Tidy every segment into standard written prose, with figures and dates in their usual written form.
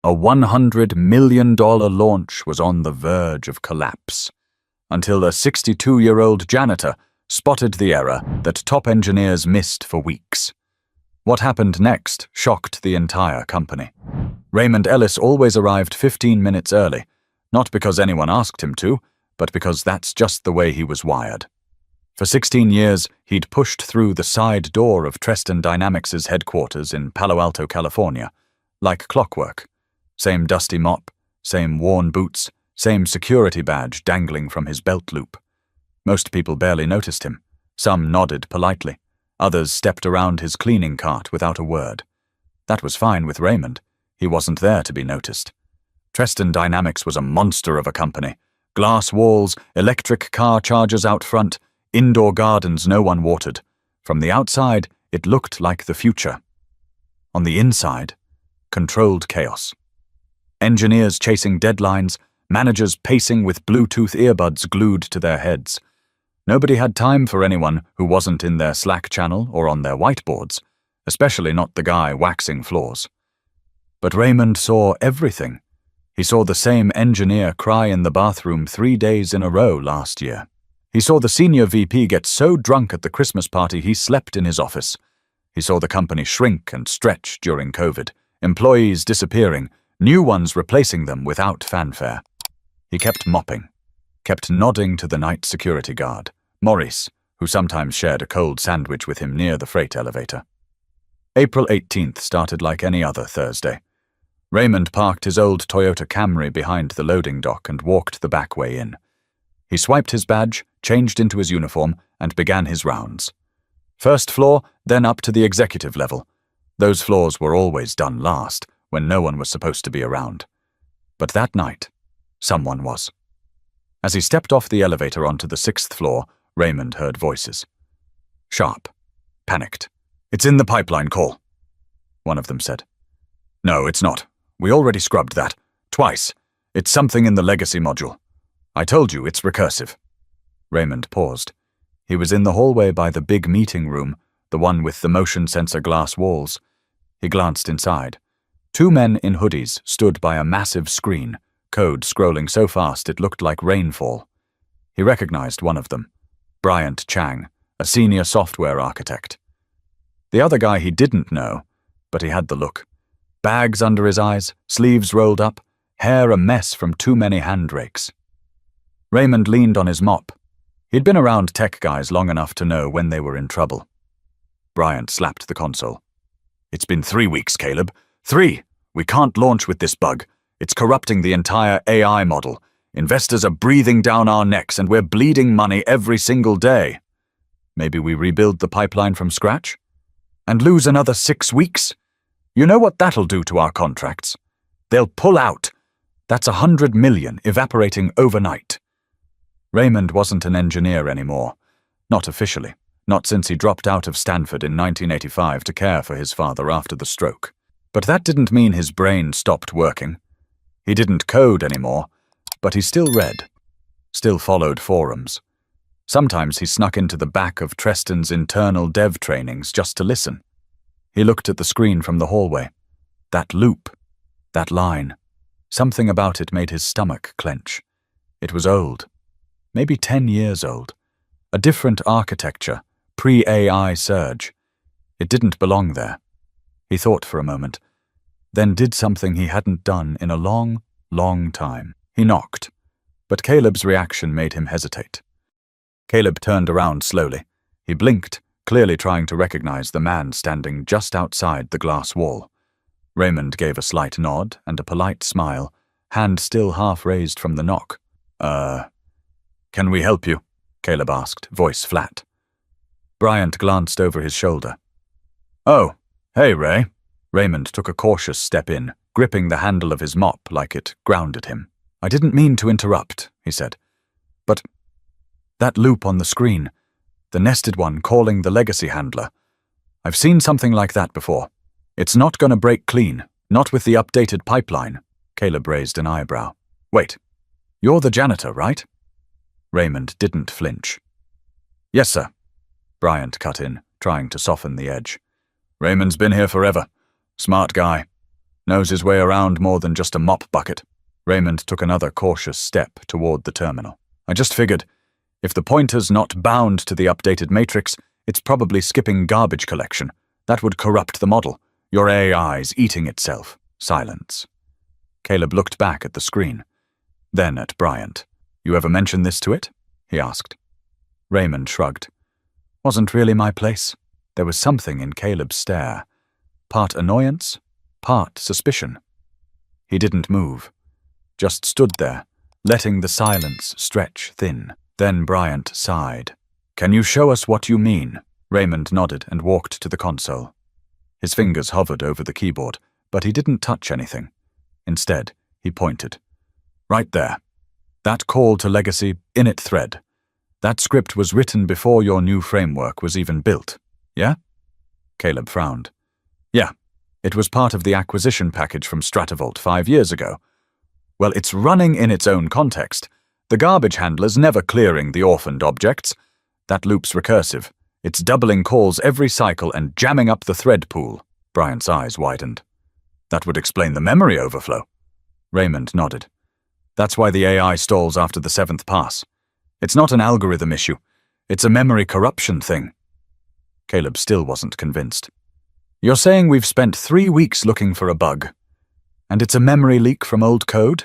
A $100 million launch was on the verge of collapse, until a 62-year-old janitor spotted the error that top engineers missed for weeks. What happened next shocked the entire company. Raymond Ellis always arrived 15 minutes early, not because anyone asked him to, but because that's just the way he was wired. For 16 years, he'd pushed through the side door of Treston Dynamics' headquarters in Palo Alto, California, like clockwork. Same dusty mop, same worn boots, same security badge dangling from his belt loop. Most people barely noticed him. Some nodded politely. Others stepped around his cleaning cart without a word. That was fine with Raymond. He wasn't there to be noticed. Treston Dynamics was a monster of a company. Glass walls, electric car chargers out front, indoor gardens no one watered. From the outside, it looked like the future. On the inside, controlled chaos. Engineers chasing deadlines, managers pacing with Bluetooth earbuds glued to their heads. Nobody had time for anyone who wasn't in their Slack channel or on their whiteboards, especially not the guy waxing floors. But Raymond saw everything. He saw the same engineer cry in the bathroom 3 days in a row last year. He saw the senior VP get so drunk at the Christmas party he slept in his office. He saw the company shrink and stretch during COVID, employees disappearing, new ones replacing them without fanfare. He kept mopping, kept nodding to the night security guard, Maurice, who sometimes shared a cold sandwich with him near the freight elevator. April 18th started like any other Thursday. Raymond parked his old Toyota Camry behind the loading dock and walked the back way in. He swiped his badge, changed into his uniform, and began his rounds. First floor, then up to the executive level. Those floors were always done last, when no one was supposed to be around. But that night, someone was. As he stepped off the elevator onto the 6th floor, Raymond heard voices. Sharp. Panicked. "It's in the pipeline call," one of them said. "No, it's not. We already scrubbed that. Twice. It's something in the legacy module. I told you, it's recursive." Raymond paused. He was in the hallway by the big meeting room, the one with the motion sensor glass walls. He glanced inside. 2 men in hoodies stood by a massive screen, code scrolling so fast it looked like rainfall. He recognized one of them, Bryant Chang, a senior software architect. The other guy he didn't know, but he had the look. Bags under his eyes, sleeves rolled up, hair a mess from too many hand rakes. Raymond leaned on his mop. He'd been around tech guys long enough to know when they were in trouble. Bryant slapped the console. "It's been 3 weeks, Caleb. 3! We can't launch with this bug. It's corrupting the entire AI model. Investors are breathing down our necks and we're bleeding money every single day. Maybe we rebuild the pipeline from scratch? And lose another 6 weeks? You know what that'll do to our contracts? They'll pull out. That's $100 million evaporating overnight." Raymond wasn't an engineer anymore. Not officially. Not since he dropped out of Stanford in 1985 to care for his father after the stroke. But that didn't mean his brain stopped working. He didn't code anymore, but he still read, still followed forums. Sometimes he snuck into the back of Treston's internal dev trainings just to listen. He looked at the screen from the hallway. That loop, that line, something about it made his stomach clench. It was old, maybe 10 years old. A different architecture, pre-AI surge. It didn't belong there. He thought for a moment, then did something he hadn't done in a long, long time. He knocked, but Caleb's reaction made him hesitate. Caleb turned around slowly. He blinked, clearly trying to recognize the man standing just outside the glass wall. Raymond gave a slight nod and a polite smile, hand still half raised from the knock. Can we help you?" Caleb asked, voice flat. Bryant glanced over his shoulder. "Oh, hey, Ray." Raymond took a cautious step in, gripping the handle of his mop like it grounded him. "I didn't mean to interrupt," he said. "But that loop on the screen, the nested one calling the legacy handler. I've seen something like that before. It's not going to break clean, not with the updated pipeline." Caleb raised an eyebrow. "Wait, you're the janitor, right?" Raymond didn't flinch. "Yes, sir," Bryant cut in, trying to soften the edge. "Raymond's been here forever. Smart guy. Knows his way around more than just a mop bucket. Raymond took another cautious step toward the terminal. I just figured, if the pointer's not bound to the updated matrix, it's probably skipping garbage collection. That would corrupt the model. Your AI's eating itself. Silence. Caleb looked back at the screen. Then at Bryant. You ever mention this to it? He asked. Raymond shrugged. Wasn't really my place. There was something in Caleb's stare. Part annoyance, part suspicion. He didn't move. Just stood there, letting the silence stretch thin. Then Bryant sighed. Can you show us what you mean? Raymond nodded and walked to the console. His fingers hovered over the keyboard, but he didn't touch anything. Instead, he pointed. Right there. That call to legacy, init thread. That script was written before your new framework was even built. Yeah? Caleb frowned. Yeah. It was part of the acquisition package from Stratovolt 5 years ago. Well, it's running in its own context. The garbage handler's never clearing the orphaned objects. That loop's recursive. It's doubling calls every cycle and jamming up the thread pool. Bryant's eyes widened. That would explain the memory overflow. Raymond nodded. That's why the AI stalls after the 7th pass. It's not an algorithm issue. It's a memory corruption thing. Caleb still wasn't convinced. You're saying we've spent 3 weeks looking for a bug, and it's a memory leak from old code?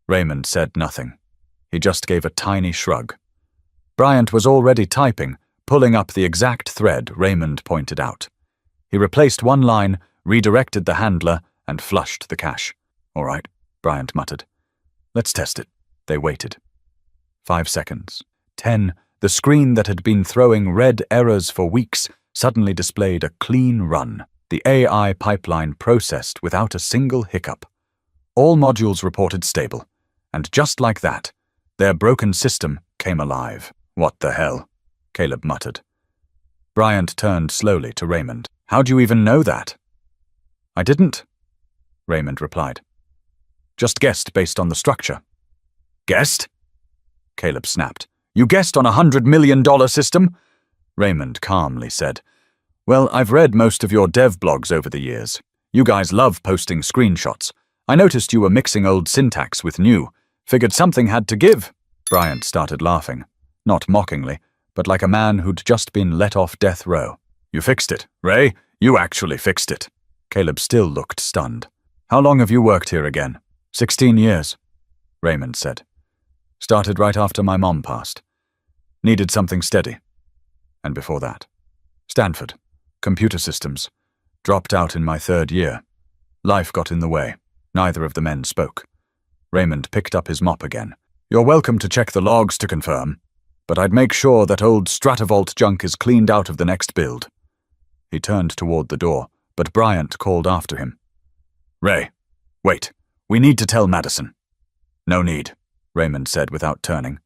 Raymond said nothing. He just gave a tiny shrug. Bryant was already typing, pulling up the exact thread Raymond pointed out. He replaced one line, redirected the handler, and flushed the cache. All right, Bryant muttered. Let's test it. They waited. 5 seconds. 10. The screen that had been throwing red errors for weeks suddenly displayed a clean run. The AI pipeline processed without a single hiccup. All modules reported stable. And just like that, their broken system came alive. What the hell? Caleb muttered. Bryant turned slowly to Raymond. How do you even know that? I didn't, Raymond replied. Just guessed based on the structure. Guessed? Caleb snapped. You guessed on $100 million system? Raymond calmly said. Well, I've read most of your dev blogs over the years. You guys love posting screenshots. I noticed you were mixing old syntax with new. Figured something had to give. Bryant started laughing. Not mockingly, but like a man who'd just been let off death row. You fixed it, Ray. You actually fixed it. Caleb still looked stunned. How long have you worked here again? 16 years, Raymond said. Started right after my mom passed. Needed something steady. And before that, Stanford, computer systems. Dropped out in my 3rd year. Life got in the way. Neither of the men spoke. Raymond picked up his mop again. You're welcome to check the logs to confirm, but I'd make sure that old Stratovolt junk is cleaned out of the next build. He turned toward the door, but Bryant called after him. Ray, wait. We need to tell Madison. No need, Raymond said without turning.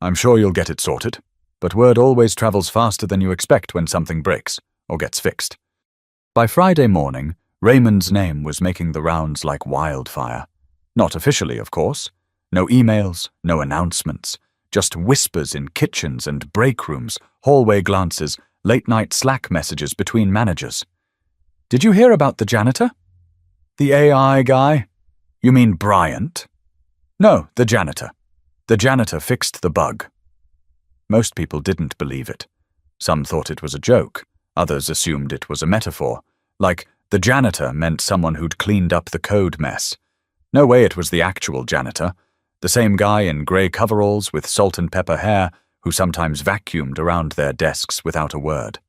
I'm sure you'll get it sorted, but word always travels faster than you expect when something breaks or gets fixed. By Friday morning, Raymond's name was making the rounds like wildfire. Not officially, of course. No emails, no announcements, just whispers in kitchens and break rooms, hallway glances, late-night Slack messages between managers. Did you hear about the janitor? The AI guy? You mean Bryant? No, the janitor. The janitor fixed the bug. Most people didn't believe it. Some thought it was a joke. Others assumed it was a metaphor, like the janitor meant someone who'd cleaned up the code mess. No way it was the actual janitor, the same guy in grey coveralls with salt and pepper hair who sometimes vacuumed around their desks without a word.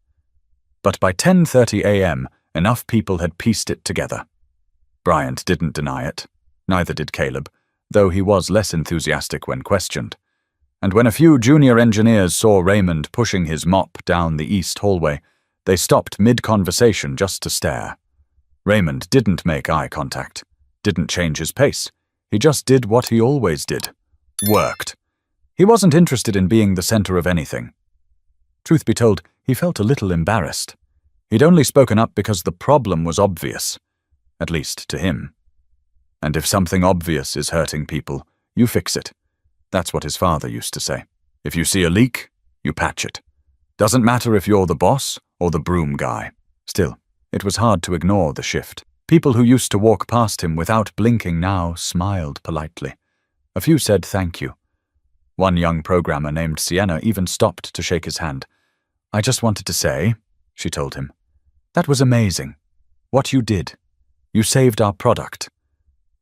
But by 10:30 a.m., enough people had pieced it together. Bryant didn't deny it. Neither did Caleb, though he was less enthusiastic when questioned. And when a few junior engineers saw Raymond pushing his mop down the east hallway, they stopped mid-conversation just to stare. Raymond didn't make eye contact, didn't change his pace. He just did what he always did. Worked. He wasn't interested in being the center of anything. Truth be told, he felt a little embarrassed. He'd only spoken up because the problem was obvious, at least to him. And if something obvious is hurting people, you fix it. That's what his father used to say. If you see a leak, you patch it. Doesn't matter if you're the boss or the broom guy. Still, it was hard to ignore the shift. People who used to walk past him without blinking now smiled politely. A few said thank you. One young programmer named Sienna even stopped to shake his hand. "I just wanted to say," she told him, "that was amazing. What you did. You saved our product."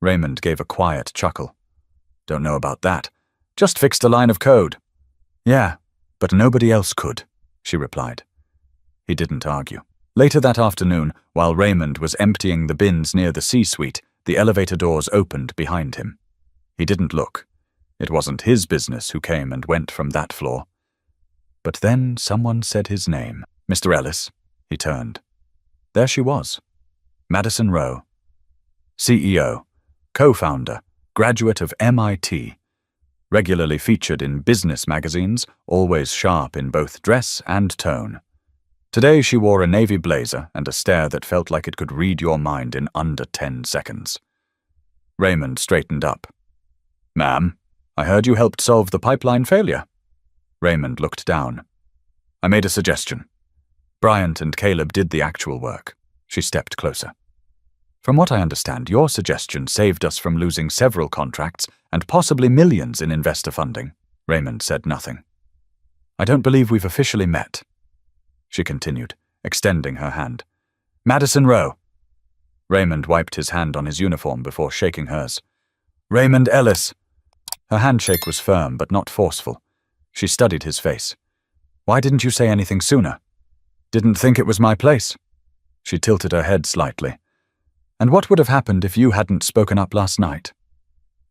Raymond gave a quiet chuckle. "Don't know about that. Just fixed a line of code." "Yeah, but nobody else could," she replied. He didn't argue. Later that afternoon, while Raymond was emptying the bins near the C-suite, the elevator doors opened behind him. He didn't look. It wasn't his business who came and went from that floor. But then someone said his name. "Mr. Ellis." He turned. There she was. Madison Rowe. CEO, co-founder, graduate of MIT. Regularly featured in business magazines, always sharp in both dress and tone. Today she wore a navy blazer and a stare that felt like it could read your mind in under 10 seconds. Raymond straightened up. "Ma'am, I heard you helped solve the pipeline failure." Raymond looked down. "I made a suggestion. Bryant and Caleb did the actual work." She stepped closer. "From what I understand, your suggestion saved us from losing several contracts and possibly millions in investor funding." Raymond said nothing. "I don't believe we've officially met," she continued, extending her hand. "Madison Rowe." Raymond wiped his hand on his uniform before shaking hers. "Raymond Ellis." Her handshake was firm but not forceful. She studied his face. "Why didn't you say anything sooner?" "Didn't think it was my place." She tilted her head slightly. "And what would have happened if you hadn't spoken up last night?"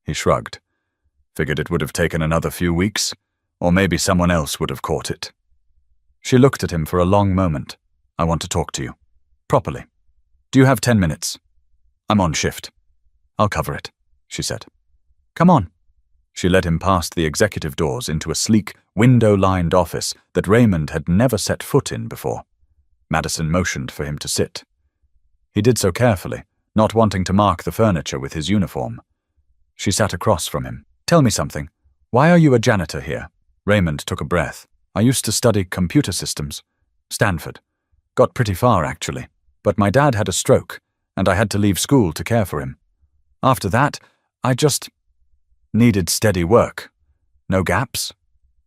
He shrugged. "Figured it would have taken another few weeks, or maybe someone else would have caught it." She looked at him for a long moment. "I want to talk to you. Properly. Do you have 10 minutes? I'm on shift." "I'll cover it," she said. "Come on." She led him past the executive doors into a sleek, window-lined office that Raymond had never set foot in before. Madison motioned for him to sit. He did so carefully, not wanting to mark the furniture with his uniform. She sat across from him. "Tell me something. Why are you a janitor here?" Raymond took a breath. "I used to study computer systems. Stanford. Got pretty far, actually. But my dad had a stroke, and I had to leave school to care for him. After that, I just needed steady work. No gaps.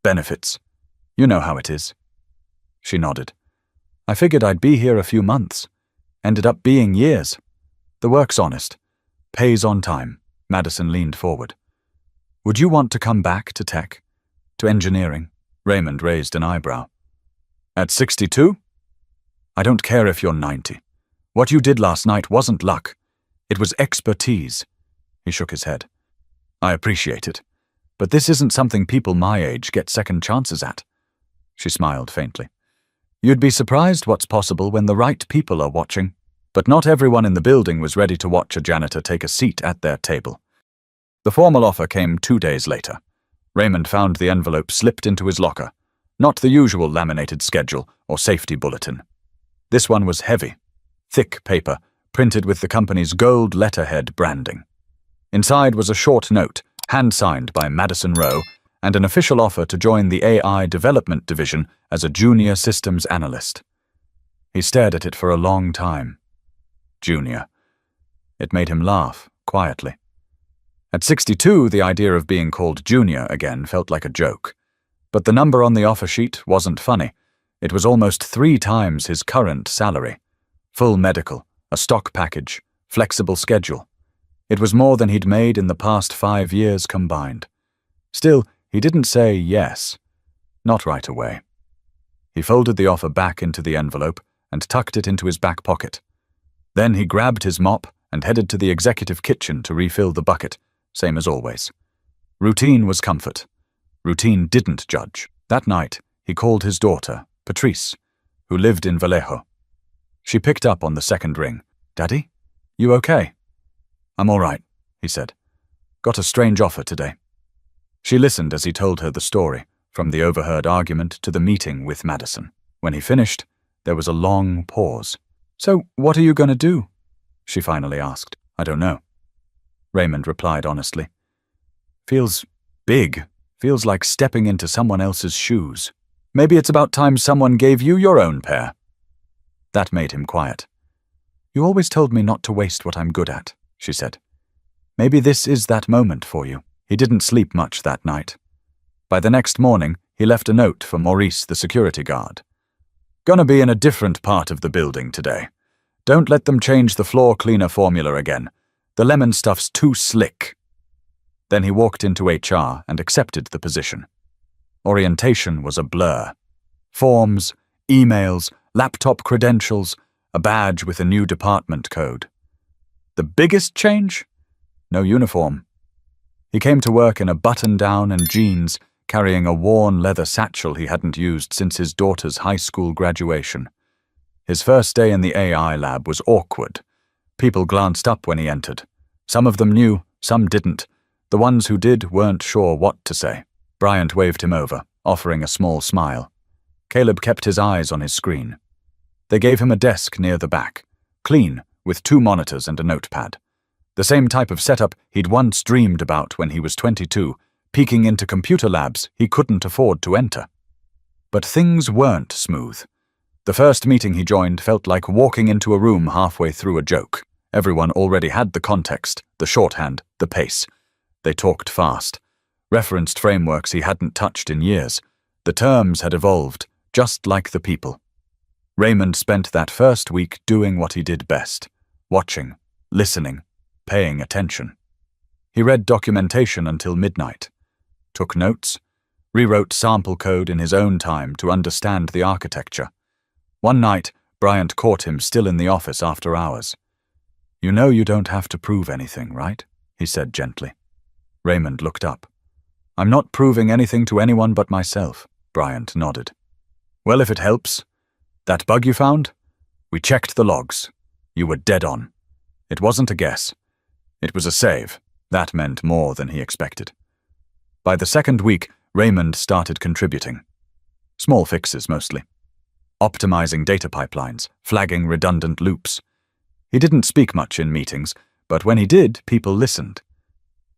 Benefits. You know how it is." She nodded. "I figured I'd be here a few months. Ended up being years. The work's honest. Pays on time." Madison leaned forward. "Would you want to come back to tech? To engineering?" Raymond raised an eyebrow. "At 62? I don't care if you're 90. What you did last night wasn't luck. It was expertise." He shook his head. "I appreciate it, but this isn't something people my age get second chances at." She smiled faintly. "You'd be surprised what's possible when the right people are watching." But not everyone in the building was ready to watch a janitor take a seat at their table. The formal offer came 2 days later. Raymond found the envelope slipped into his locker, not the usual laminated schedule or safety bulletin. This one was heavy, thick paper, printed with the company's gold letterhead branding. Inside was a short note, hand-signed by Madison Rowe, and an official offer to join the AI development division as a junior systems analyst. He stared at it for a long time. Junior. It made him laugh, quietly. At 62, the idea of being called junior again felt like a joke. But the number on the offer sheet wasn't funny. It was almost 3 times his current salary. Full medical, a stock package, flexible schedule. It was more than he'd made in the past 5 years combined. Still, he didn't say yes. Not right away. He folded the offer back into the envelope and tucked it into his back pocket. Then he grabbed his mop and headed to the executive kitchen to refill the bucket, same as always. Routine was comfort. Routine didn't judge. That night, he called his daughter, Patrice, who lived in Vallejo. She picked up on the second ring. "Daddy, you okay?" "I'm all right," he said. "Got a strange offer today." She listened as he told her the story, from the overheard argument to the meeting with Madison. When he finished, there was a long pause. "So, what are you going to do?" she finally asked. "I don't know," Raymond replied honestly. "Feels big. Feels like stepping into someone else's shoes. Maybe it's about time someone gave you your own pair." That made him quiet. You always told me not to waste what I'm good at, she said. Maybe this is that moment for you. He didn't sleep much that night. By the next morning, he left a note for Maurice, the security guard. Gonna be in a different part of the building today. Don't let them change the floor cleaner formula again. The lemon stuff's too slick. Then he walked into HR and accepted the position. Orientation was a blur. Forms, emails, laptop credentials, a badge with a new department code. The biggest change? No uniform. He came to work in a button-down and jeans, carrying a worn leather satchel he hadn't used since his daughter's high school graduation. His first day in the AI lab was awkward. People glanced up when he entered. Some of them knew, some didn't. The ones who did weren't sure what to say. Bryant waved him over, offering a small smile. Caleb kept his eyes on his screen. They gave him a desk near the back, clean, with 2 monitors and a notepad. The same type of setup he'd once dreamed about when he was 22, peeking into computer labs he couldn't afford to enter. But things weren't smooth. The first meeting he joined felt like walking into a room halfway through a joke. Everyone already had the context, the shorthand, the pace. They talked fast, referenced frameworks he hadn't touched in years. The terms had evolved, just like the people. Raymond spent that first week doing what he did best, watching, listening, paying attention. He read documentation until midnight, took notes, rewrote sample code in his own time to understand the architecture. One night, Bryant caught him still in the office after hours. "You know you don't have to prove anything, right?" he said gently. Raymond looked up. "I'm not proving anything to anyone but myself," Bryant nodded. "Well, if it helps. That bug you found? We checked the logs. You were dead on. It wasn't a guess. It was a save. That meant more than he expected." By the second week, Raymond started contributing. Small fixes, mostly. Optimizing data pipelines, flagging redundant loops. He didn't speak much in meetings, but when he did, people listened.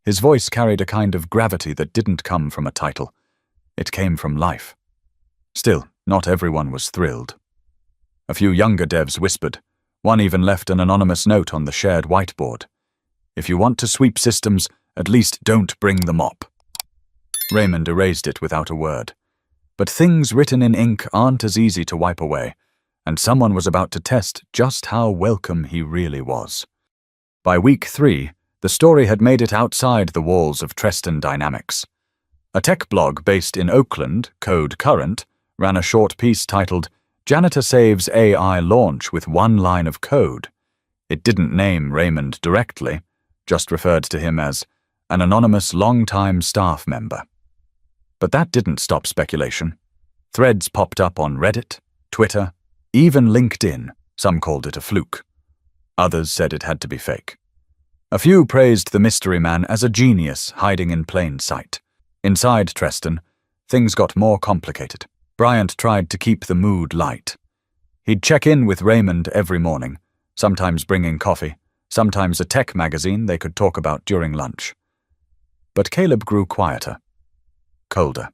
His voice carried a kind of gravity that didn't come from a title. It came from life. Still, not everyone was thrilled. A few younger devs whispered. One even left an anonymous note on the shared whiteboard. "If you want to sweep systems, at least don't bring the mop." Raymond erased it without a word. But things written in ink aren't as easy to wipe away, and someone was about to test just how welcome he really was. By week 3, the story had made it outside the walls of Treston Dynamics. A tech blog based in Oakland, Code Current, ran a short piece titled "Janitor Saves AI Launch with One Line of Code." It didn't name Raymond directly, just referred to him as an anonymous long-time staff member. But that didn't stop speculation. Threads popped up on Reddit, Twitter, even LinkedIn. Some called it a fluke. Others said it had to be fake. A few praised the mystery man as a genius hiding in plain sight. Inside Treston, things got more complicated. Bryant tried to keep the mood light. He'd check in with Raymond every morning, sometimes bringing coffee, sometimes a tech magazine they could talk about during lunch. But Caleb grew quieter, colder.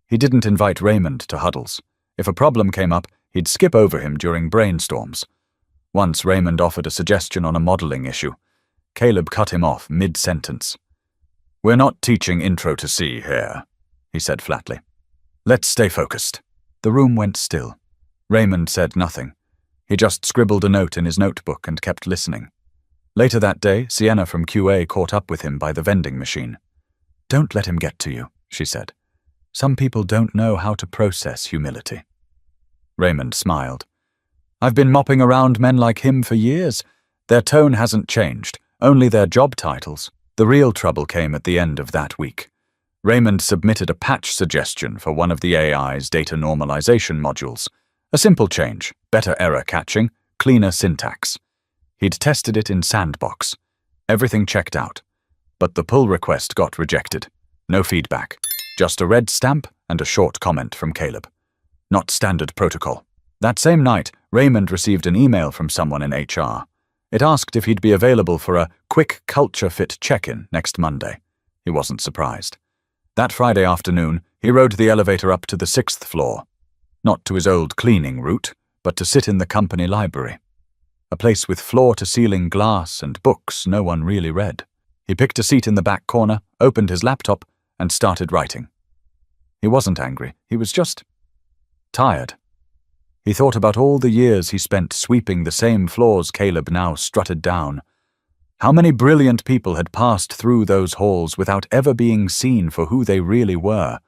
He didn't invite Raymond to huddles. If a problem came up, he'd skip over him during brainstorms. Once Raymond offered a suggestion on a modeling issue. Caleb cut him off mid-sentence. "We're not teaching Intro to C here," he said flatly. "Let's stay focused." The room went still. Raymond said nothing. He just scribbled a note in his notebook and kept listening. Later that day, Sienna from QA caught up with him by the vending machine. "Don't let him get to you," she said. "Some people don't know how to process humility." Raymond smiled. "I've been mopping around men like him for years. Their tone hasn't changed, only their job titles." The real trouble came at the end of that week. Raymond submitted a patch suggestion for one of the AI's data normalization modules. A simple change, better error catching, cleaner syntax. He'd tested it in Sandbox. Everything checked out. But the pull request got rejected. No feedback. Just a red stamp and a short comment from Caleb. Not standard protocol. That same night, Raymond received an email from someone in HR. It asked if he'd be available for a quick culture fit check-in next Monday. He wasn't surprised. That Friday afternoon, he rode the elevator up to the 6th floor. Not to his old cleaning route, but to sit in the company library. a place with floor-to-ceiling glass and books no one really read. He picked a seat in the back corner, opened his laptop, and started writing. He wasn't angry, he was just tired. He thought about all the years he spent sweeping the same floors Caleb now strutted down. How many brilliant people had passed through those halls without ever being seen for who they really were?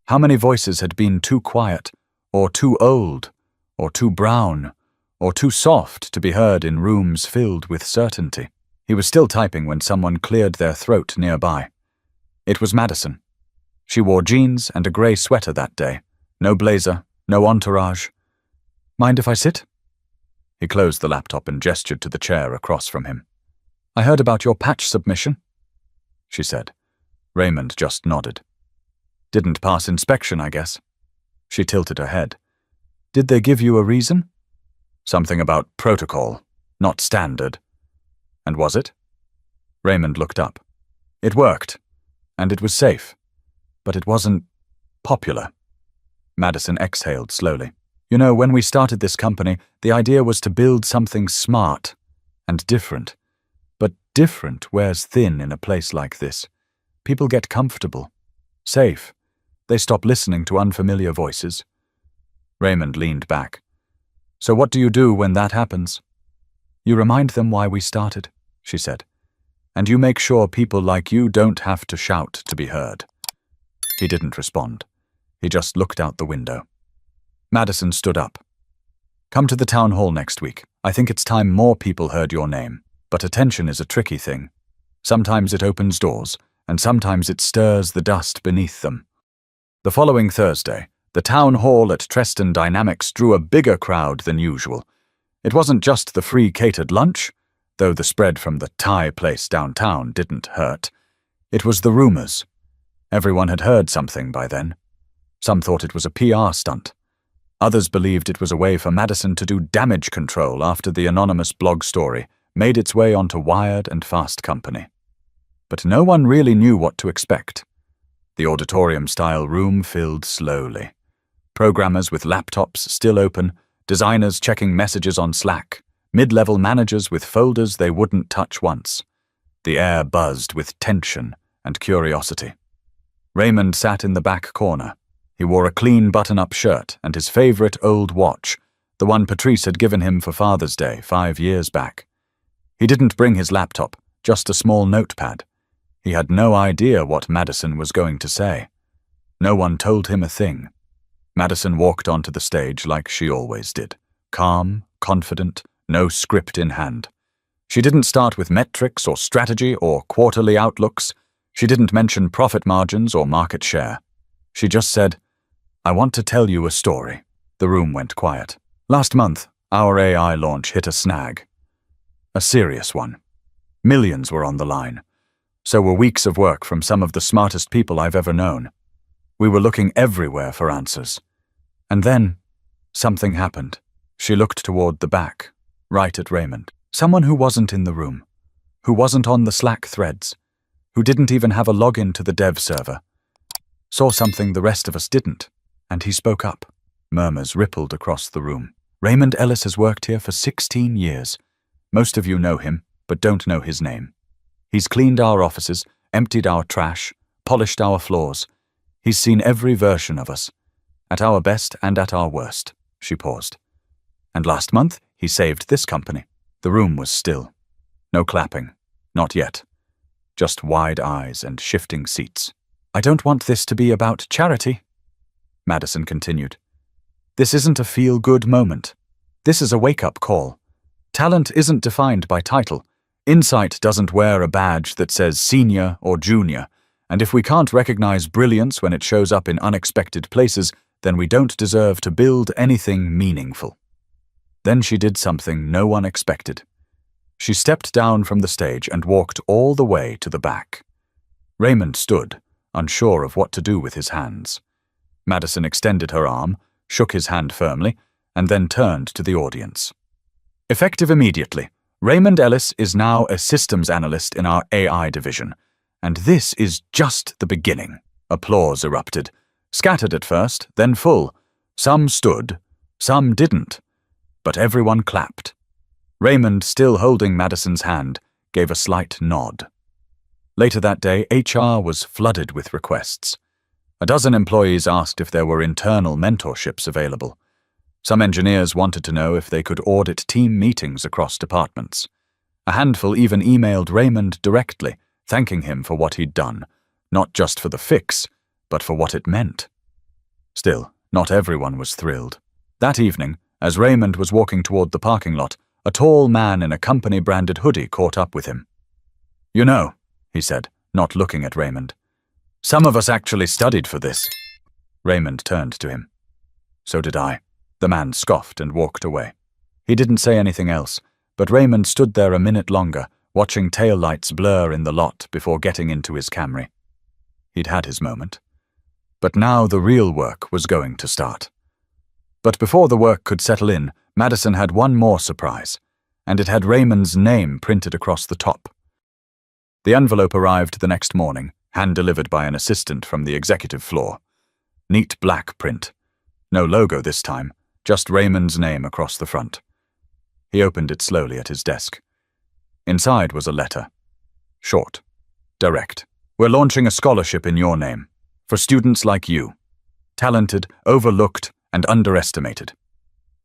How many voices had been too quiet, or too old, or too brown, or too soft to be heard in rooms filled with certainty? He was still typing when someone cleared their throat nearby. It was Madison. She wore jeans and a grey sweater that day. No blazer, no entourage. "Mind if I sit?" He closed the laptop and gestured to the chair across from him. "I heard about your patch submission," she said. Raymond just nodded. "Didn't pass inspection, I guess." She tilted her head. "Did they give you a reason?" "Something about protocol, not standard." "And was it?" Raymond looked up. "It worked, and it was safe, but it wasn't popular." Madison exhaled slowly. "You know, when we started this company, the idea was to build something smart and different. But different wears thin in a place like this. People get comfortable, safe. They stop listening to unfamiliar voices." Raymond leaned back. "So what do you do when that happens?" "You remind them why we started," she said. "And you make sure people like you don't have to shout to be heard." He didn't respond. He just looked out the window. Madison stood up. "Come to the town hall next week. I think it's time more people heard your name. But attention is a tricky thing. Sometimes it opens doors, and sometimes it stirs the dust beneath them." The following Thursday, the town hall at Treston Dynamics drew a bigger crowd than usual. It wasn't just the free catered lunch, though the spread from the Thai place downtown didn't hurt. It was the rumors. Everyone had heard something by then. Some thought it was a PR stunt. Others believed it was a way for Madison to do damage control after the anonymous blog story made its way onto Wired and Fast Company. But no one really knew what to expect. The auditorium-style room filled slowly. Programmers with laptops still open, designers checking messages on Slack, mid-level managers with folders they wouldn't touch once. The air buzzed with tension and curiosity. Raymond sat in the back corner. He wore a clean button-up shirt and his favorite old watch, the one Patrice had given him for Father's Day 5 years back. He didn't bring his laptop, just a small notepad. He had no idea what Madison was going to say. No one told him a thing. Madison walked onto the stage like she always did, calm, confident, no script in hand. She didn't start with metrics or strategy or quarterly outlooks. She didn't mention profit margins or market share. She just said, "I want to tell you a story." The room went quiet. "Last month, our AI launch hit a snag. A serious one. Millions were on the line. So were weeks of work from some of the smartest people I've ever known. We were looking everywhere for answers. And then, something happened." She looked toward the back, right at Raymond. Someone who wasn't in the room, who wasn't on the Slack threads, who didn't even have a login to the dev server, saw something the rest of us didn't, and he spoke up. Murmurs rippled across the room. "Raymond Ellis has worked here for 16 years. Most of you know him, but don't know his name. He's cleaned our offices, emptied our trash, polished our floors. He's seen every version of us, at our best and at our worst." She paused. "And last month, he saved this company." The room was still. No clapping. Not yet. Just wide eyes and shifting seats. "I don't want this to be about charity," Madison continued. "This isn't a feel-good moment. This is a wake-up call. Talent isn't defined by title. Insight doesn't wear a badge that says senior or junior, and if we can't recognize brilliance when it shows up in unexpected places, then we don't deserve to build anything meaningful." Then she did something no one expected. She stepped down from the stage and walked all the way to the back. Raymond stood, unsure of what to do with his hands. Madison extended her arm, shook his hand firmly, and then turned to the audience. "Effective immediately, Raymond Ellis is now a systems analyst in our AI division, and this is just the beginning." Applause erupted, scattered at first, then full. Some stood, some didn't, but everyone clapped. Raymond, still holding Madison's hand, gave a slight nod. Later that day, HR was flooded with requests. A dozen employees asked if there were internal mentorships available. Some engineers wanted to know if they could audit team meetings across departments. A handful even emailed Raymond directly, thanking him for what he'd done, not just for the fix, but for what it meant. Still, not everyone was thrilled. That evening, as Raymond was walking toward the parking lot, a tall man in a company-branded hoodie caught up with him. "You know," he said, not looking at Raymond, "some of us actually studied for this." Raymond turned to him. "So did I." The man scoffed and walked away. He didn't say anything else, but Raymond stood there a minute longer, watching taillights blur in the lot before getting into his Camry. He'd had his moment. But now the real work was going to start. But before the work could settle in, Madison had one more surprise, and it had Raymond's name printed across the top. The envelope arrived the next morning, hand-delivered by an assistant from the executive floor. Neat black print. No logo this time, just Raymond's name across the front. He opened it slowly at his desk. Inside was a letter. Short. Direct. "We're launching a scholarship in your name. For students like you. Talented, overlooked, and underestimated.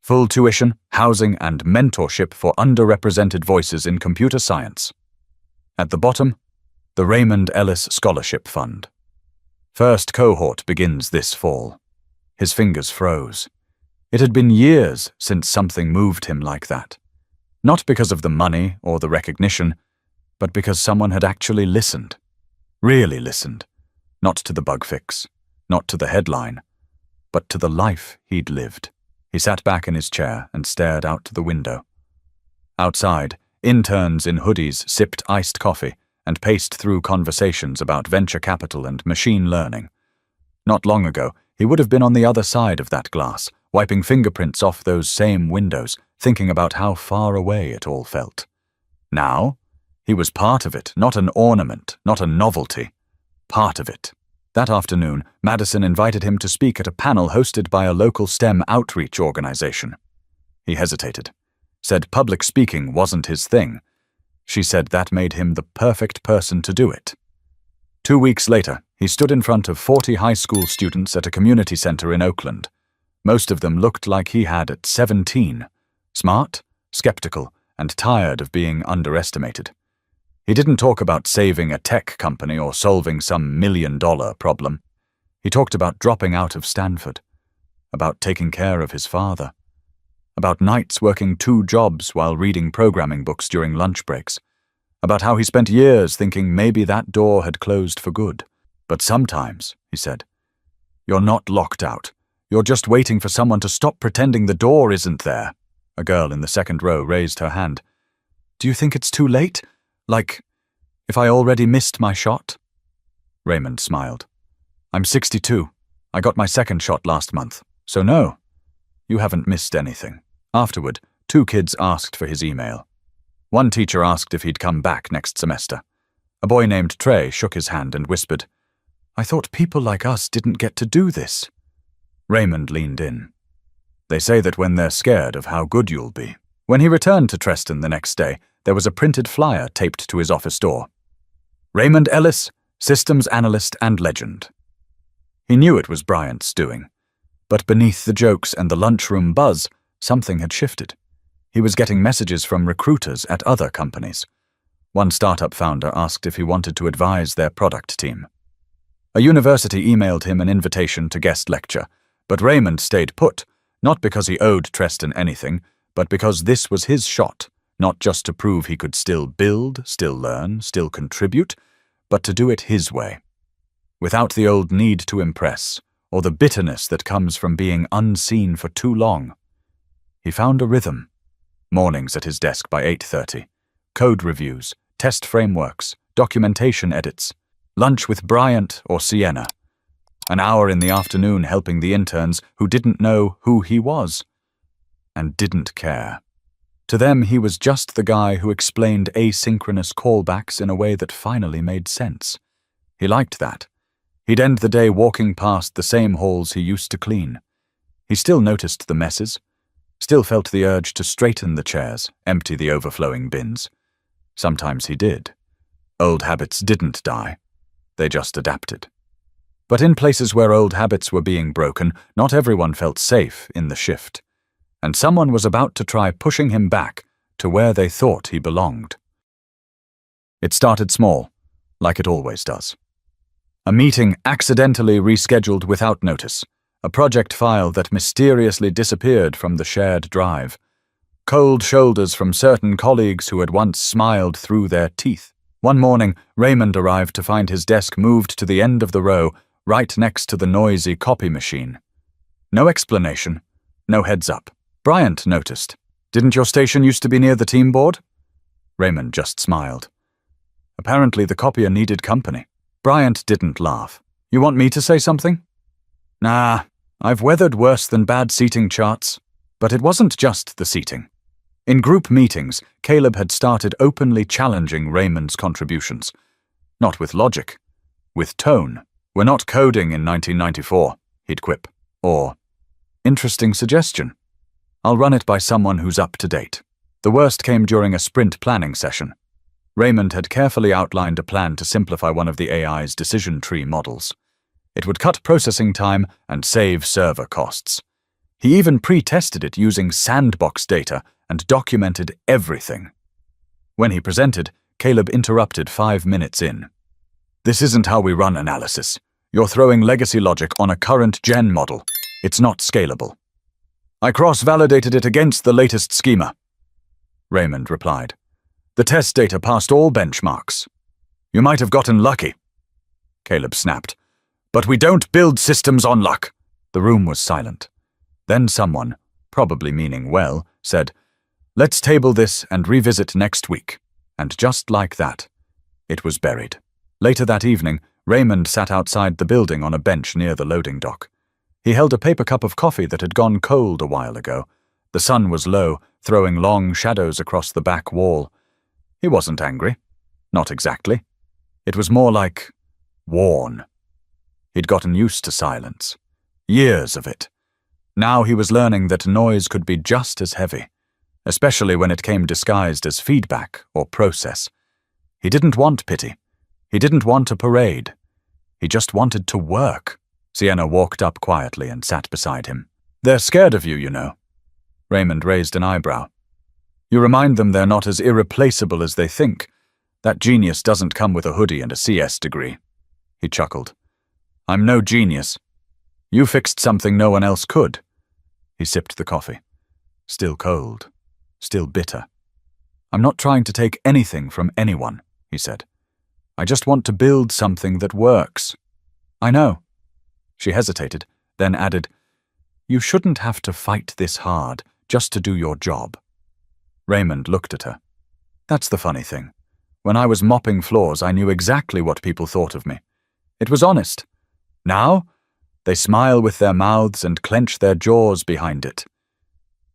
Full tuition, housing, and mentorship for underrepresented voices in computer science." At the bottom, the Raymond Ellis Scholarship Fund. First cohort begins this fall. His fingers froze. It had been years since something moved him like that. Not because of the money or the recognition, but because someone had actually listened. Really listened. Not to the bug fix, not to the headline, but to the life he'd lived. He sat back in his chair and stared out to the window. Outside, interns in hoodies sipped iced coffee and paced through conversations about venture capital and machine learning. Not long ago, he would have been on the other side of that glass, wiping fingerprints off those same windows, thinking about how far away it all felt. Now, he was part of it, not an ornament, not a novelty. Part of it. That afternoon, Madison invited him to speak at a panel hosted by a local STEM outreach organization. He hesitated, said public speaking wasn't his thing. She said that made him the perfect person to do it. 2 weeks later, he stood in front of 40 high school students at a community center in Oakland. Most of them looked like he had at 17. Smart, skeptical, and tired of being underestimated. He didn't talk about saving a tech company or solving some million-dollar problem. He talked about dropping out of Stanford, about taking care of his father, about nights working 2 jobs while reading programming books during lunch breaks, about how he spent years thinking maybe that door had closed for good. But sometimes, he said, you're not locked out. You're just waiting for someone to stop pretending the door isn't there. A girl in the second row raised her hand. Do you think it's too late? Like, if I already missed my shot? Raymond smiled. I'm 62. I got my second shot last month. So no, you haven't missed anything. Afterward, 2 kids asked for his email. One teacher asked if he'd come back next semester. A boy named Trey shook his hand and whispered, I thought people like us didn't get to do this. Raymond leaned in. They say that when they're scared of how good you'll be. When he returned to Treston the next day, there was a printed flyer taped to his office door. Raymond Ellis, Systems Analyst and Legend. He knew it was Bryant's doing, but beneath the jokes and the lunchroom buzz, something had shifted. He was getting messages from recruiters at other companies. One startup founder asked if he wanted to advise their product team. A university emailed him an invitation to guest lecture, but Raymond stayed put, not because he owed Treston anything, but because this was his shot, not just to prove he could still build, still learn, still contribute, but to do it his way, without the old need to impress, or the bitterness that comes from being unseen for too long. He found a rhythm. Mornings at his desk by 8:30, code reviews, test frameworks, documentation edits, lunch with Bryant or Sienna, an hour in the afternoon helping the interns who didn't know who he was and didn't care. To them, he was just the guy who explained asynchronous callbacks in a way that finally made sense. He liked that. He'd end the day walking past the same halls he used to clean. He still noticed the messes. still felt the urge to straighten the chairs, empty the overflowing bins. Sometimes he did. Old habits didn't die. They just adapted. But in places where old habits were being broken, not everyone felt safe in the shift. And someone was about to try pushing him back to where they thought he belonged. It started small, like it always does. A meeting accidentally rescheduled without notice, a project file that mysteriously disappeared from the shared drive, cold shoulders from certain colleagues who had once smiled through their teeth. One morning, Raymond arrived to find his desk moved to the end of the row, right next to the noisy copy machine. No explanation, no heads up. Bryant noticed. "Didn't your station used to be near the team board?" Raymond just smiled. Apparently the copier needed company. Bryant didn't laugh. "You want me to say something?" "Nah, I've weathered worse than bad seating charts." But it wasn't just the seating. In group meetings, Caleb had started openly challenging Raymond's contributions. Not with logic, with tone. "We're not coding in 1994, he'd quip. Or, "Interesting suggestion. I'll run it by someone who's up to date." The worst came during a sprint planning session. Raymond had carefully outlined a plan to simplify one of the AI's decision tree models. It would cut processing time and save server costs. He even pre-tested it using sandbox data and documented everything. When he presented, Caleb interrupted 5 minutes in. "This isn't how we run analysis. You're throwing legacy logic on a current gen model. It's not scalable." "I cross-validated it against the latest schema," Raymond replied. "The test data passed all benchmarks." "You might have gotten lucky," Caleb snapped. "But we don't build systems on luck." The room was silent. Then someone, probably meaning well, said, "Let's table this and revisit next week." And just like that, it was buried. Later that evening, Raymond sat outside the building on a bench near the loading dock. He held a paper cup of coffee that had gone cold a while ago. The sun was low, throwing long shadows across the back wall. He wasn't angry. Not exactly. It was more like worn. He'd gotten used to silence. Years of it. Now he was learning that noise could be just as heavy, especially when it came disguised as feedback or process. He didn't want pity. He didn't want a parade. He just wanted to work. Sienna walked up quietly and sat beside him. "They're scared of you, you know." Raymond raised an eyebrow. "You remind them they're not as irreplaceable as they think. That genius doesn't come with a hoodie and a CS degree." He chuckled. "I'm no genius. You fixed something no one else could." He sipped the coffee. Still cold. Still bitter. "I'm not trying to take anything from anyone," he said. "I just want to build something that works." "I know." She hesitated, then added, "You shouldn't have to fight this hard just to do your job." Raymond looked at her. "That's the funny thing. When I was mopping floors, I knew exactly what people thought of me. It was honest. Now, they smile with their mouths and clench their jaws behind it."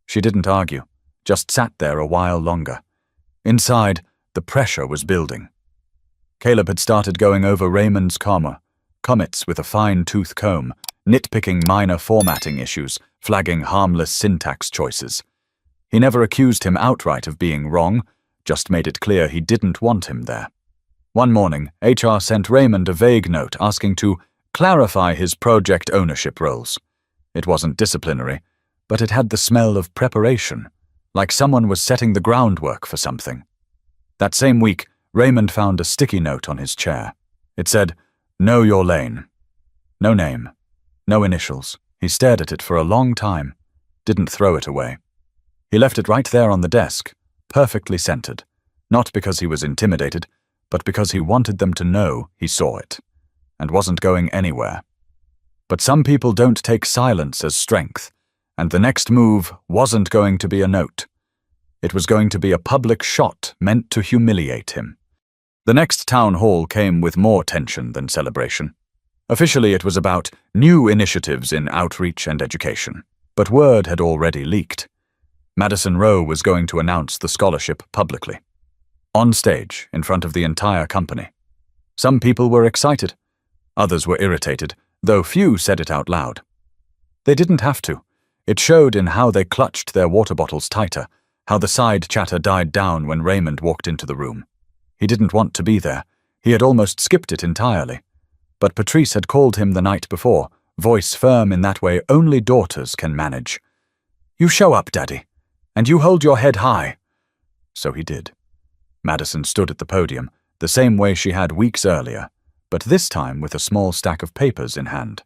She didn't argue, just sat there a while longer. Inside, the pressure was building. Caleb had started going over Raymond's comments with a fine-tooth comb, nitpicking minor formatting issues, flagging harmless syntax choices. He never accused him outright of being wrong, just made it clear he didn't want him there. One morning, HR sent Raymond a vague note asking to clarify his project ownership roles. It wasn't disciplinary, but it had the smell of preparation, like someone was setting the groundwork for something. That same week, Raymond found a sticky note on his chair. It said, "Know your lane." No name, no initials. He stared at it for a long time, didn't throw it away. He left it right there on the desk, perfectly centered, not because he was intimidated, but because he wanted them to know he saw it, and wasn't going anywhere. But some people don't take silence as strength, and the next move wasn't going to be a note. It was going to be a public shot meant to humiliate him. The next town hall came with more tension than celebration. Officially, it was about new initiatives in outreach and education, but word had already leaked. Madison Rowe was going to announce the scholarship publicly. On stage, in front of the entire company. Some people were excited. Others were irritated, though few said it out loud. They didn't have to. It showed in how they clutched their water bottles tighter, how the side chatter died down when Raymond walked into the room. He didn't want to be there. He had almost skipped it entirely. But Patrice had called him the night before, voice firm in that way only daughters can manage. "You show up, Daddy, and you hold your head high." So he did. Madison stood at the podium, the same way she had weeks earlier, but this time with a small stack of papers in hand.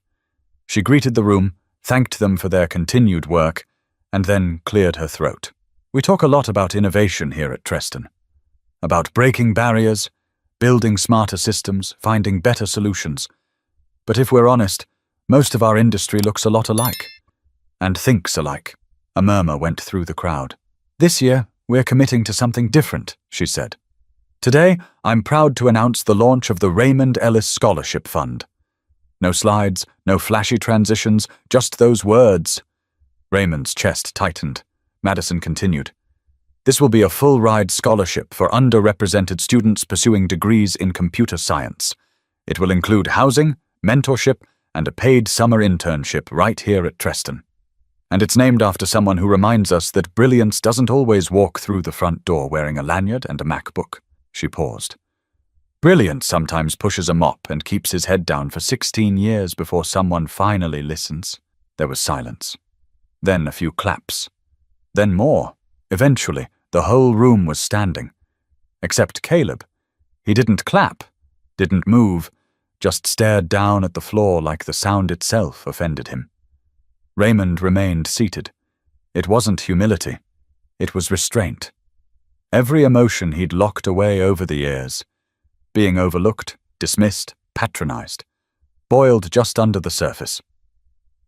She greeted the room, thanked them for their continued work, and then cleared her throat. "We talk a lot about innovation here at Treston. About breaking barriers, building smarter systems, finding better solutions. But if we're honest, most of our industry looks a lot alike. And thinks alike." A murmur went through the crowd. "This year, we're committing to something different," she said. "Today, I'm proud to announce the launch of the Raymond Ellis Scholarship Fund. No slides, no flashy transitions, just those words." Raymond's chest tightened. Madison continued. "This will be a full-ride scholarship for underrepresented students pursuing degrees in computer science. It will include housing, mentorship, and a paid summer internship right here at Treston. And it's named after someone who reminds us that brilliance doesn't always walk through the front door wearing a lanyard and a MacBook." She paused. "Brilliance sometimes pushes a mop and keeps his head down for 16 years before someone finally listens." There was silence. Then a few claps. Then more. Eventually, the whole room was standing. Except Caleb. He didn't clap, didn't move, just stared down at the floor like the sound itself offended him. Raymond remained seated. It wasn't humility. It was restraint. Every emotion he'd locked away over the years, being overlooked, dismissed, patronized, boiled just under the surface.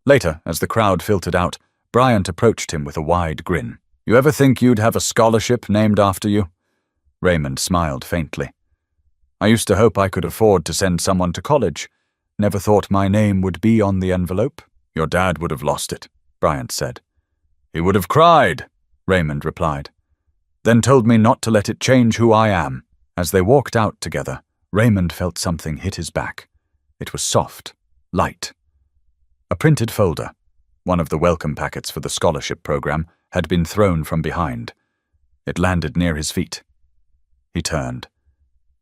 Later, as the crowd filtered out, Bryant approached him with a wide grin. "You ever think you'd have a scholarship named after you?" Raymond smiled faintly. "I used to hope I could afford to send someone to college. Never thought my name would be on the envelope." "Your dad would have lost it," Bryant said. "He would have cried," Raymond replied. "Then told me not to let it change who I am." As they walked out together, Raymond felt something hit his back. It was soft, light. A printed folder, one of the welcome packets for the scholarship program, had been thrown from behind. It landed near his feet. He turned.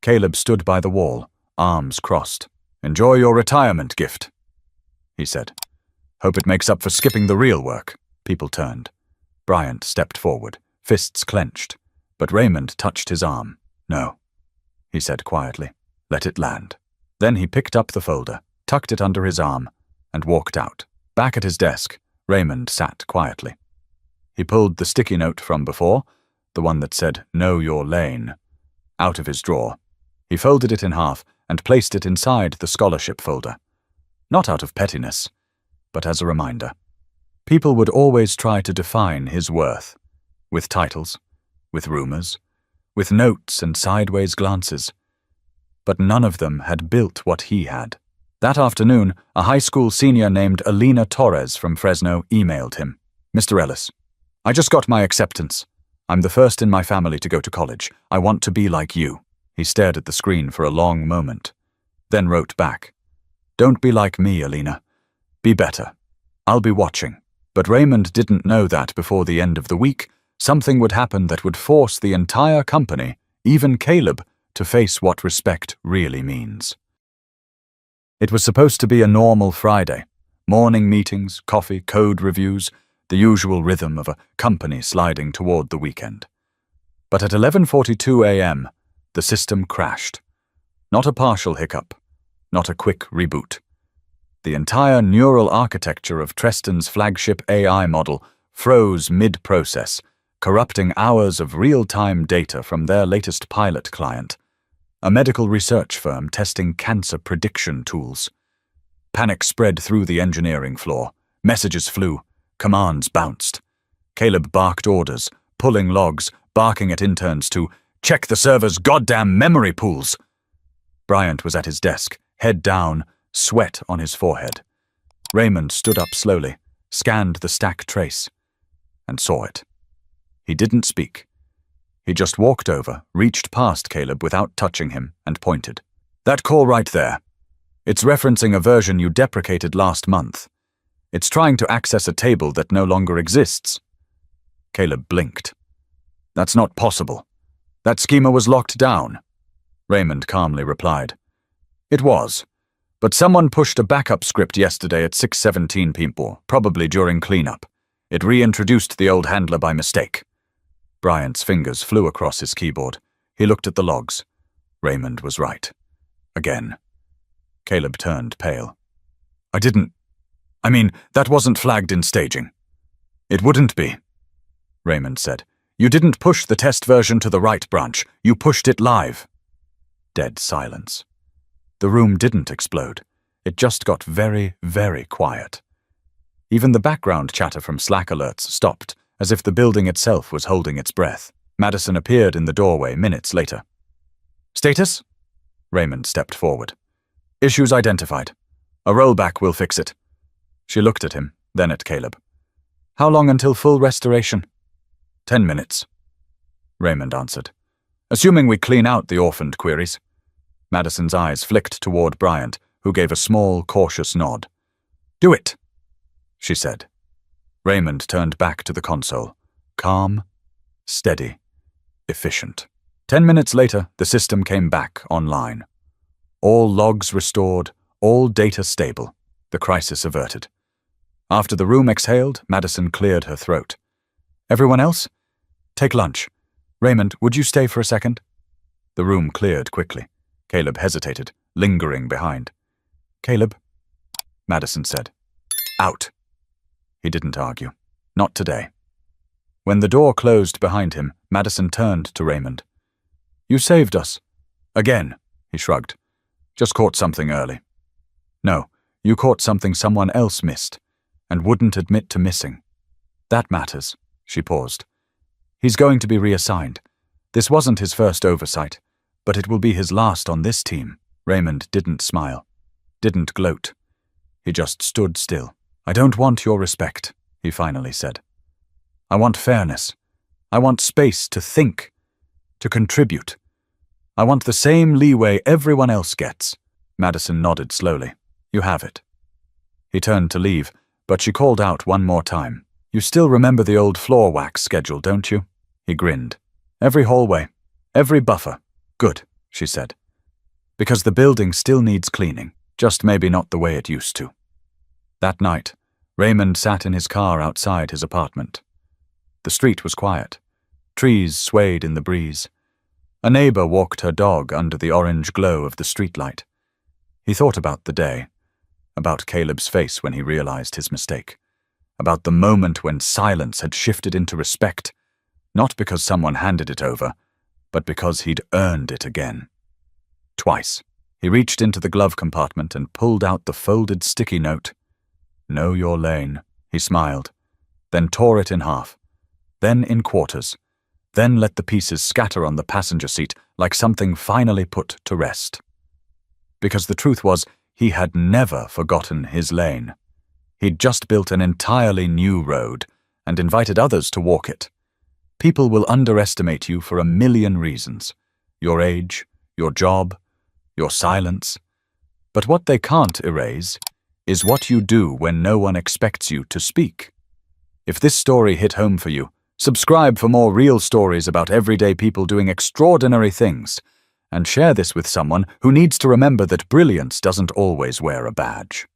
Caleb stood by the wall, arms crossed. "Enjoy your retirement gift," he said. "Hope it makes up for skipping the real work." People turned. Bryant stepped forward, fists clenched, but Raymond touched his arm. "No," he said quietly. "Let it land." Then he picked up the folder, tucked it under his arm, and walked out. Back at his desk, Raymond sat quietly. He pulled the sticky note from before, the one that said, "Know your lane," out of his drawer. He folded it in half and placed it inside the scholarship folder. Not out of pettiness, but as a reminder. People would always try to define his worth, with titles, with rumors, with notes and sideways glances. But none of them had built what he had. That afternoon, a high school senior named Alina Torres from Fresno emailed him. "Mr. Ellis, I just got my acceptance. I'm the first in my family to go to college. I want to be like you." He stared at the screen for a long moment, then wrote back, "Don't be like me, Alina. Be better. I'll be watching." But Raymond didn't know that before the end of the week, something would happen that would force the entire company, even Caleb, to face what respect really means. It was supposed to be a normal Friday. Morning meetings, coffee, code reviews, the usual rhythm of a company sliding toward the weekend. But at 11:42 a.m., the system crashed. Not a partial hiccup, not a quick reboot. The entire neural architecture of Treston's flagship AI model froze mid-process, corrupting hours of real-time data from their latest pilot client, a medical research firm testing cancer prediction tools. Panic spread through the engineering floor. Messages flew. Commands bounced. Caleb barked orders, pulling logs, barking at interns to check the server's goddamn memory pools. Bryant was at his desk, head down, sweat on his forehead. Raymond stood up slowly, scanned the stack trace, and saw it. He didn't speak. He just walked over, reached past Caleb without touching him, and pointed. "That call right there. It's referencing a version you deprecated last month. It's trying to access a table that no longer exists. Caleb blinked. That's not possible. That schema was locked down. Raymond calmly replied. It was. But someone pushed a backup script yesterday at 6:17 p.m., probably during cleanup. It reintroduced the old handler by mistake. Bryant's fingers flew across his keyboard. He looked at the logs. Raymond was right. Again. Caleb turned pale. That wasn't flagged in staging. It wouldn't be, Raymond said. You didn't push the test version to the right branch. You pushed it live. Dead silence. The room didn't explode. It just got very, very quiet. Even the background chatter from Slack alerts stopped, as if the building itself was holding its breath. Madison appeared in the doorway minutes later. Status? Raymond stepped forward. Issues identified. A rollback will fix it. She looked at him, then at Caleb. How long until full restoration? 10 minutes. Raymond answered. Assuming we clean out the orphaned queries. Madison's eyes flicked toward Bryant, who gave a small, cautious nod. Do it, she said. Raymond turned back to the console. Calm, steady, efficient. 10 minutes later, the system came back online. All logs restored, all data stable, the crisis averted. After the room exhaled, Madison cleared her throat. Everyone else? Take lunch. Raymond, would you stay for a second? The room cleared quickly. Caleb hesitated, lingering behind. Caleb, Madison said. Out. He didn't argue. Not today. When the door closed behind him, Madison turned to Raymond. You saved us. Again, he shrugged. Just caught something early. No, you caught something someone else missed, and wouldn't admit to missing. That matters, she paused. He's going to be reassigned. This wasn't his first oversight, but it will be his last on this team. Raymond didn't smile, didn't gloat. He just stood still. I don't want your respect, he finally said. I want fairness. I want space to think, to contribute. I want the same leeway everyone else gets. Madison nodded slowly. You have it. He turned to leave, but she called out one more time. You still remember the old floor wax schedule, don't you? He grinned. Every hallway, every buffer. Good, she said. Because the building still needs cleaning, just maybe not the way it used to. That night, Raymond sat in his car outside his apartment. The street was quiet. Trees swayed in the breeze. A neighbor walked her dog under the orange glow of the streetlight. He thought about the day, about Caleb's face when he realized his mistake, about the moment when silence had shifted into respect, not because someone handed it over, but because he'd earned it again. Twice, he reached into the glove compartment and pulled out the folded sticky note. Know your lane, he smiled, then tore it in half, then in quarters, then let the pieces scatter on the passenger seat like something finally put to rest. Because the truth was, he had never forgotten his lane. He'd just built an entirely new road and invited others to walk it. People will underestimate you for a million reasons. Your age, your job, your silence. But what they can't erase is what you do when no one expects you to speak. If this story hit home for you, subscribe for more real stories about everyday people doing extraordinary things, and share this with someone who needs to remember that brilliance doesn't always wear a badge.